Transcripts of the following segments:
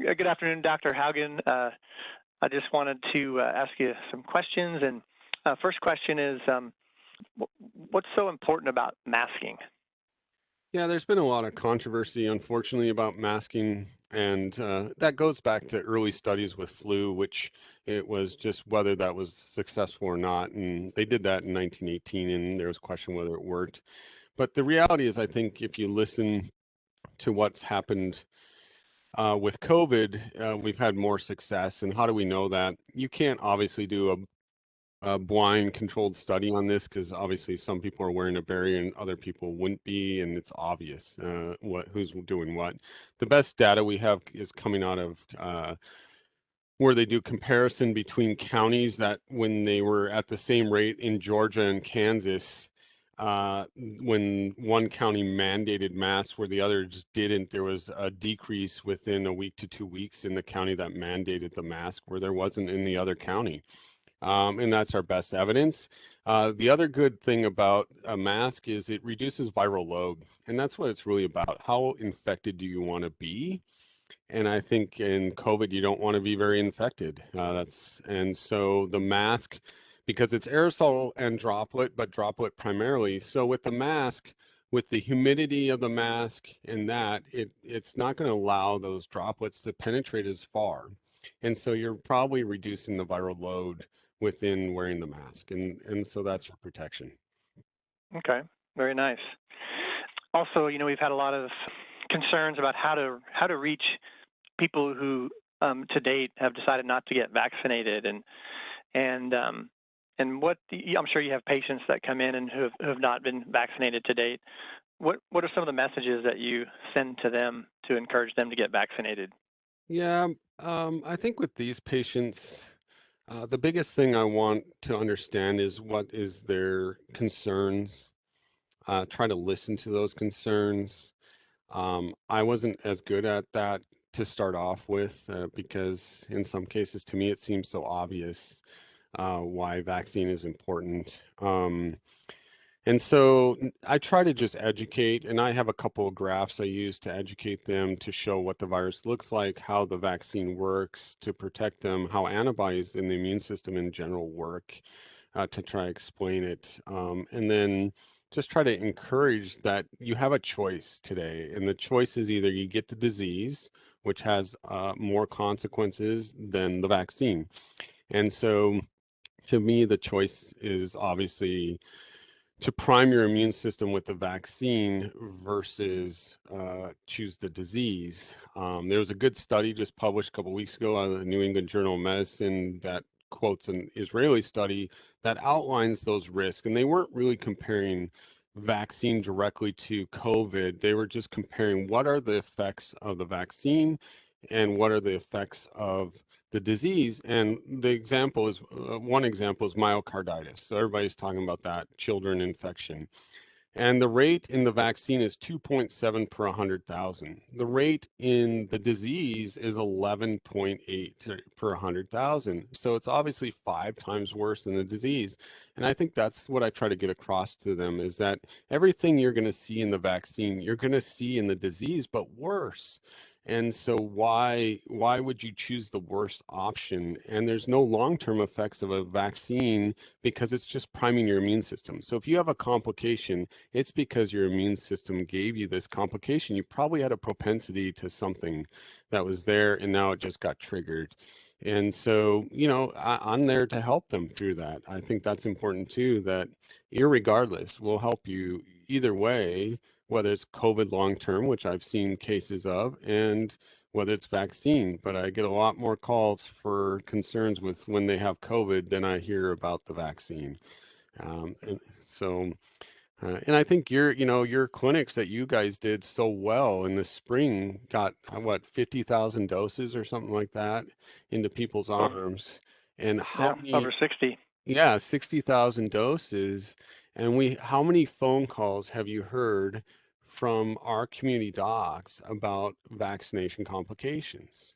Good afternoon, Dr. Haugen. I just wanted to ask you some questions. And first question is, what's so important about masking? Yeah, there's been a lot of controversy, unfortunately, about masking, and that goes back to early studies with flu, which it was just whether that was successful or not. And they did that in 1918, and there was a question whether it worked. But the reality is, I think if you listen to what's happened with COVID, we've had more success. And how do we know that? You can't obviously do a blind controlled study on this because obviously some people are wearing a variant, other people wouldn't be, and it's obvious who's doing what. The best data we have is coming out of where they do comparison between counties that when they were at the same rate in Georgia and Kansas, when one county mandated masks where the other just didn't, there was a decrease within a week to 2 weeks in the county that mandated the mask where there wasn't in the other county. And that's our best evidence. The other good thing about a mask is it reduces viral load, and that's what it's really about. How infected do you want to be? And I think in COVID, you don't want to be very infected. And so the mask, because it's aerosol and droplet, but droplet primarily. So with the mask, with the humidity of the mask and that, it's not going to allow those droplets to penetrate as far. And so you're probably reducing the viral load within wearing the mask. And so that's your protection. Okay, very nice. Also, we've had a lot of concerns about how to reach people who to date have decided not to get vaccinated, and what I'm sure you have patients that come in and who have not been vaccinated to date. What are some of the messages that you send to them to encourage them to get vaccinated? Yeah, I think with these patients, the biggest thing I want to understand is what is their concerns. Try to listen to those concerns. I wasn't as good at that to start off with because in some cases, to me, it seems so obvious why vaccine is important. And so I try to just educate, and I have a couple of graphs I use to educate them to show what the virus looks like, how the vaccine works to protect them, how antibodies in the immune system in general work to try to explain it. And then just try to encourage that you have a choice today. And the choice is either you get the disease, which has more consequences than the vaccine. And so to me, the choice is obviously to prime your immune system with the vaccine versus choose the disease. There was a good study just published a couple of weeks ago out of the New England Journal of Medicine that quotes an Israeli study that outlines those risks. And they weren't really comparing vaccine directly to COVID. They were just comparing what are the effects of the vaccine and what are the effects of the disease. And the example is one example is myocarditis. So everybody's talking about that children infection. And the rate in the vaccine is 2.7 per 100,000. The rate in the disease is 11.8 per 100,000. So it's obviously 5 times worse than the disease. And I think that's what I try to get across to them is that everything you're going to see in the vaccine, you're going to see in the disease, but worse. And so why would you choose the worst option? And there's no long-term effects of a vaccine because it's just priming your immune system. So if you have a complication, it's because your immune system gave you this complication. You probably had a propensity to something that was there and now it just got triggered. And so, I'm there to help them through that. I think that's important too, that irregardless, we'll help you either way, whether it's COVID long term, which I've seen cases of, and whether it's vaccine. But I get a lot more calls for concerns with when they have COVID than I hear about the vaccine. And so, and I think your clinics that you guys did so well in the spring got what 50,000 doses or something like that into people's arms. And how Yeah, many? over 60. Yeah, 60,000 doses. And how many phone calls have you heard from our community docs about vaccination complications?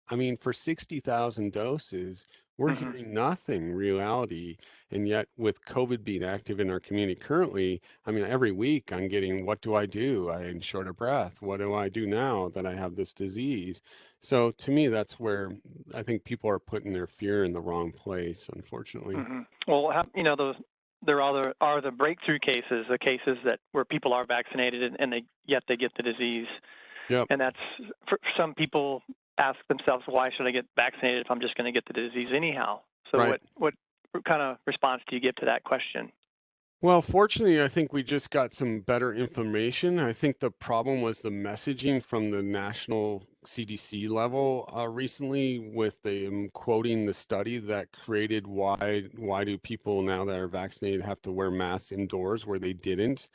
I mean, for 60,000 doses, we're Hmm. hearing nothing reality. And yet, with COVID being active in our community currently, I mean, every week I'm getting, what do I do? I'm short of breath. What do I do now that I have this disease? So to me, that's where I think people are putting their fear in the wrong place, unfortunately. Hmm. Well, those there are the breakthrough cases, the cases that where people are vaccinated and yet they get the disease, Yep. and that's for some people ask themselves, why should I get vaccinated if I'm just going to get the disease anyhow? So Right. what kind of response do you give to that question? Well, fortunately, I think we just got some better information. I think the problem was the messaging from the national CDC level recently with the quoting the study that created why do people now that are vaccinated have to wear masks indoors where they didn't.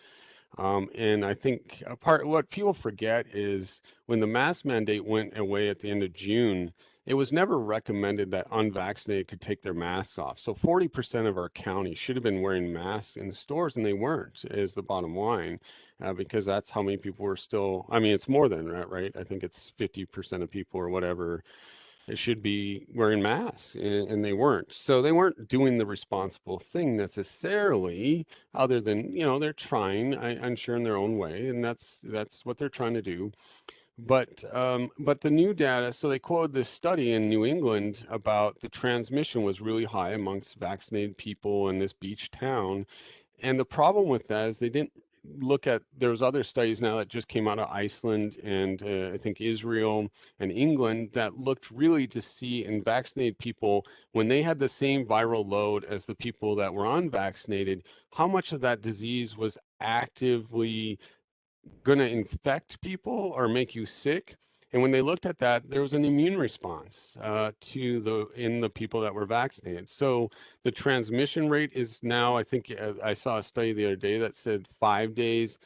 And I think a part what people forget is when the mask mandate went away at the end of June, it was never recommended that unvaccinated could take their masks off. So 40% of our county should have been wearing masks in the stores, and they weren't, is the bottom line, because that's how many people were still. I mean, it's more than that, right? I think it's 50% of people or whatever it should be wearing masks, and they weren't. So they weren't doing the responsible thing necessarily, other than, they're trying, I'm sure, in their own way, and that's what they're trying to do. But the new data, so they quoted this study in New England about the transmission was really high amongst vaccinated people in this beach town, and the problem with that is they didn't look at, there's other studies now that just came out of Iceland and I think Israel and England that looked really to see in vaccinated people when they had the same viral load as the people that were unvaccinated, how much of that disease was actively going to infect people or make you sick. And when they looked at that, there was an immune response to in the people that were vaccinated. So the transmission rate is now, I think I saw a study the other day that said 5 days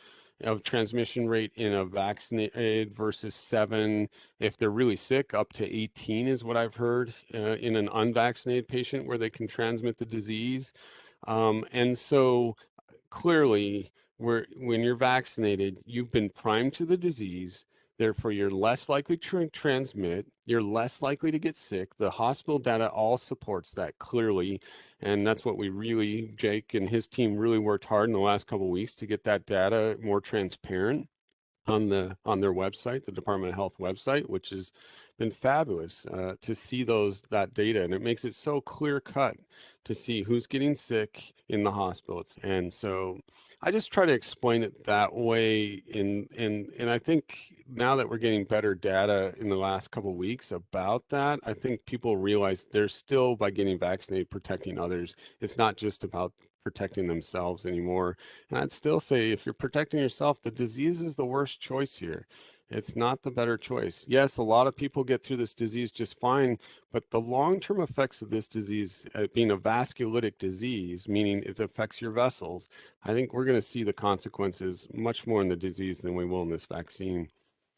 of transmission rate in a vaccinated versus 7 if they're really sick, up to 18 is what I've heard in an unvaccinated patient where they can transmit the disease. And so clearly, when you're vaccinated, you've been primed to the disease. Therefore, you're less likely to transmit. You're less likely to get sick. The hospital data all supports that clearly. And that's what we really, Jake and his team really worked hard in the last couple of weeks to get that data more transparent on their website, the Department of Health website, which has been fabulous to see that data, and it makes it so clear cut to see who's getting sick in the hospitals. And so I just try to explain it that way. And I think now that we're getting better data in the last couple of weeks about that, I think people realize they're still, by getting vaccinated, protecting others. It's not just about protecting themselves anymore. And I'd still say if you're protecting yourself, the disease is the worst choice here. It's not the better choice. Yes, a lot of people get through this disease just fine, but the long-term effects of this disease, being a vasculitic disease, meaning it affects your vessels, I think we're going to see the consequences much more in the disease than we will in this vaccine.